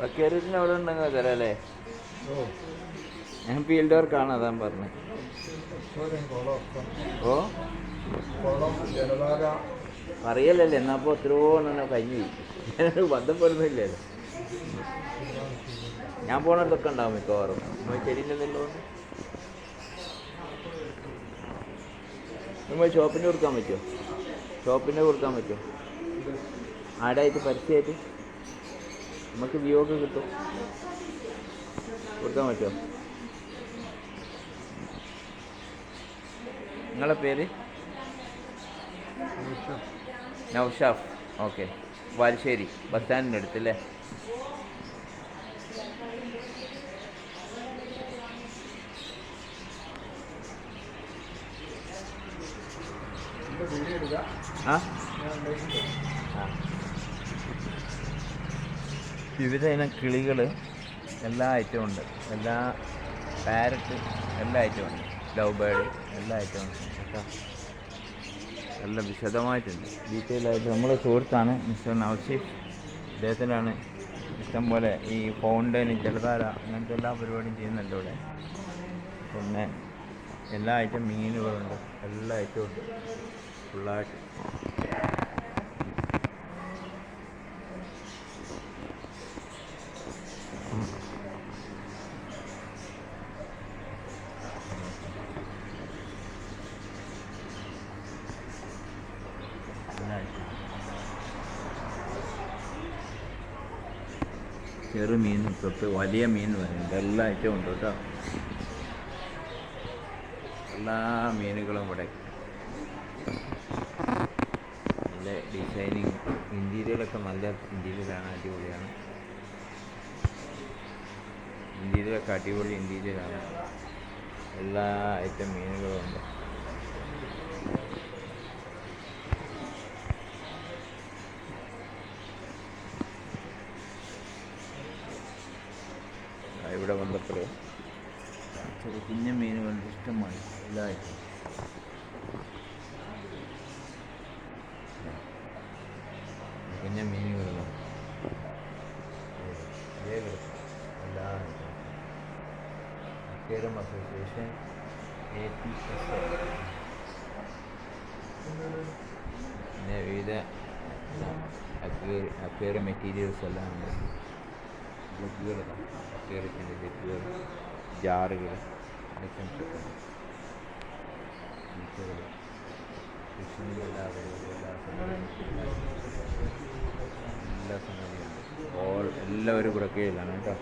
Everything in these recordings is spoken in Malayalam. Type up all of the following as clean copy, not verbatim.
ബക്കേരിന് അവിടെ ഉണ്ടെങ്കിൽ തരാം അല്ലേ? ഞാൻ ഫീൽഡ് വർക്കാണ്, അതാ പറഞ്ഞത്. ഓ പറയലല്ലേ, എന്നാ അപ്പോൾ എത്രയോ കഴിഞ്ഞു ബന്ധപ്പെടുന്നില്ലല്ലോ. ഞാൻ പോണതൊക്കെ ഉണ്ടാവും മിക്കവാറും. നമ്മൾ ചെടിയില്ലെന്നല്ലോ നമ്മൾ ഷോപ്പിൻ്റെ കൊടുക്കാൻ പറ്റുമോ? ഷോപ്പിൻ്റെ കൊടുക്കാൻ പറ്റുമോ? ആടായിട്ട് പരസ്യമായിട്ട് നമുക്ക് വ്യൂ ഒക്കെ കിട്ടും, കൊടുക്കാൻ പറ്റുമോ? നിങ്ങളെ പേര്? നൗഷാഫ്. ഓക്കെ. വാൽശ്ശേരി ബസ് സ്റ്റാൻഡിൻ്റെ അടുത്തല്ലേ? ആ വിവിധ ഇനം കിളികൾ എല്ലാ ഐറ്റവും ഉണ്ട്. എല്ലാ പാരറ്റ് എല്ലാ ഐറ്റവും ഉണ്ട്. ലവ് ബേർഡ് എല്ലാ ഐറ്റവും ഉണ്ട് കേട്ടോ. നല്ല വിശദമായിട്ടുണ്ട്, ഡീറ്റെയിൽ ആയിട്ട്. നമ്മുടെ സുഹൃത്താണ് മിസ്റ്റർ നൗഷീഫ്. അദ്ദേഹത്തിനാണ് ഇഷ്ടം പോലെ ഈ ഫൗണ്ടൈൻ, ജലധാര അങ്ങനത്തെ എല്ലാ പരിപാടിയും ചെയ്യുന്നുണ്ട് ഇവിടെ. പിന്നെ എല്ലാ ഐറ്റം മീനുകളുണ്ട്, എല്ലാ ഐറ്റവും ഉണ്ട് ഫുള്ളായിട്ട്. ചെറുമീൻ തൊട്ട് വലിയ മീൻ വരുന്നുണ്ട്, എല്ലാ ഐറ്റവും ഉണ്ട് കേട്ടോ. എല്ലാ മീനുകളും ഇവിടെ. നല്ല ഡിസൈനിങ്, ഇൻറ്റീരിയലൊക്കെ നല്ല ഇൻറ്റീരിയലാണ്, അടിപൊളിയാണ്. ഇൻറ്റീരിയലൊക്കെ അടിപൊളി ഇൻറ്റീരിയലാണ്. എല്ലാ ഐറ്റം മീനുകളും ഉണ്ട്. ഇവിടെ ബന്ധപ്പെടുക. ചെറിയ കുഞ്ഞ മീനുകളുണ്ട് ഇഷ്ടമായി, എല്ലാ ഐറ്റം. കുഞ്ഞ മീനുകളാണ് എല്ലാ ഐറ്റം. Aquarium association APSA. പിന്നെ വിവിധ അക്വേറിയം മെറ്റീരിയൽസ് എല്ലാം ഉണ്ട്. ജഗ്ഗുകളാണ്, അക്വേറിയത്തിൻ്റെ ജഗ്ഗുകൾ, ജാറുകൾ, ഐറ്റംസൊക്കെ ഉണ്ട്. ഫിഷുകൾ, ഫിഷിൻ്റെ എല്ലാ സംഗതിയുണ്ട്. എല്ലാവരും കൂടെ കീഴിലാണ് കേട്ടോ.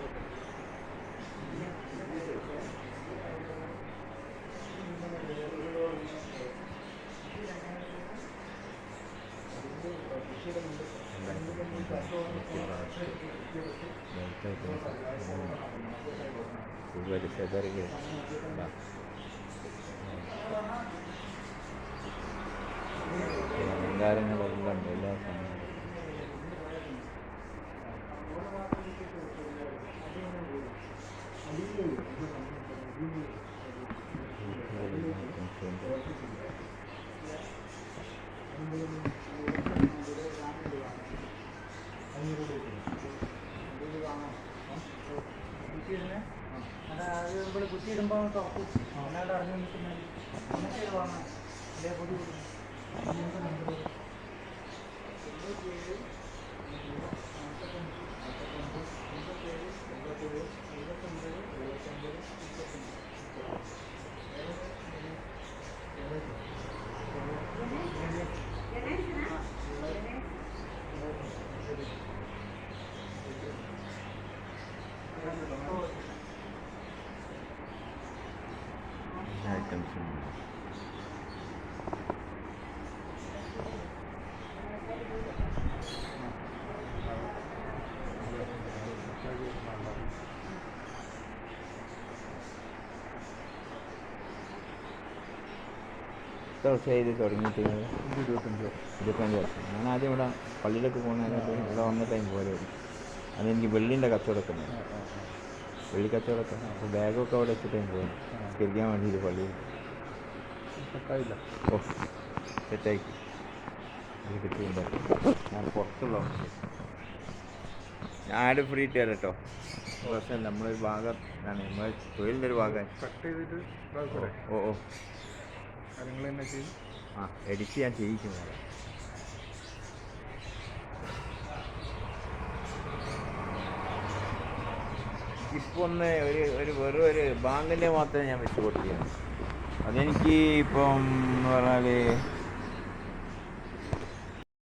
അലങ്കാരങ്ങളെല്ലാം ഉണ്ട്, എല്ലാ സമയവും. കുത്തിയിടുമ്പോൾ തുറക്കും, അല്ലാണ്ട് അറിഞ്ഞു നിൽക്കുന്നത് വാങ്ങാം. അതേ പൊടി ഐറ്റംസ് ഉണ്ട്. വർഷമായി ഇത് തുടങ്ങിയിട്ട്? 25. 25 വർഷം. ഞാൻ ആദ്യം ഇവിടെ പള്ളിയിലൊക്കെ പോകുന്നതിനായിട്ട് ഇവിടെ വന്ന ടൈം പോലെ അതെനിക്ക് വെള്ളിൻ്റെ കച്ചവടമൊക്കെ ഉണ്ട്. വെള്ളി കച്ചവടമൊക്കെ. അപ്പോൾ ബാഗൊക്കെ അവിടെ വെച്ചിട്ട് ഞാൻ പോകുന്നു സ്കരിക്കാൻ വേണ്ടിയിട്ട് പള്ളിയിൽ. സെറ്റായില്ല. ഓ സെറ്റായി കിട്ടിയിട്ടുണ്ട്. ഞാൻ പുറത്തുള്ള ഞാൻ ആഡ് ഫ്രീ ഇട്ട് തരാം കേട്ടോ. പ്രശ്നമില്ല. നമ്മളൊരു ഭാഗം ആണ് നമ്മളെ തൊഴിലിൻ്റെ ഒരു ഭാഗമാണ്. കട്ട് ചെയ്തിട്ട് ഓ ഓ കാര്യങ്ങൾ തന്നെ ചെയ്യും. ആ എഡിറ്റ് ഞാൻ ചെയ്യിക്കുന്നത്. ഇപ്പോൾ ഒന്ന് വെറും ഒരു ബാങ്കിൻ്റെ മാത്രമേ ഞാൻ വെച്ച് കൊടുത്തിരുന്നു. അതെനിക്ക് ഇപ്പം എന്ന് പറഞ്ഞാൽ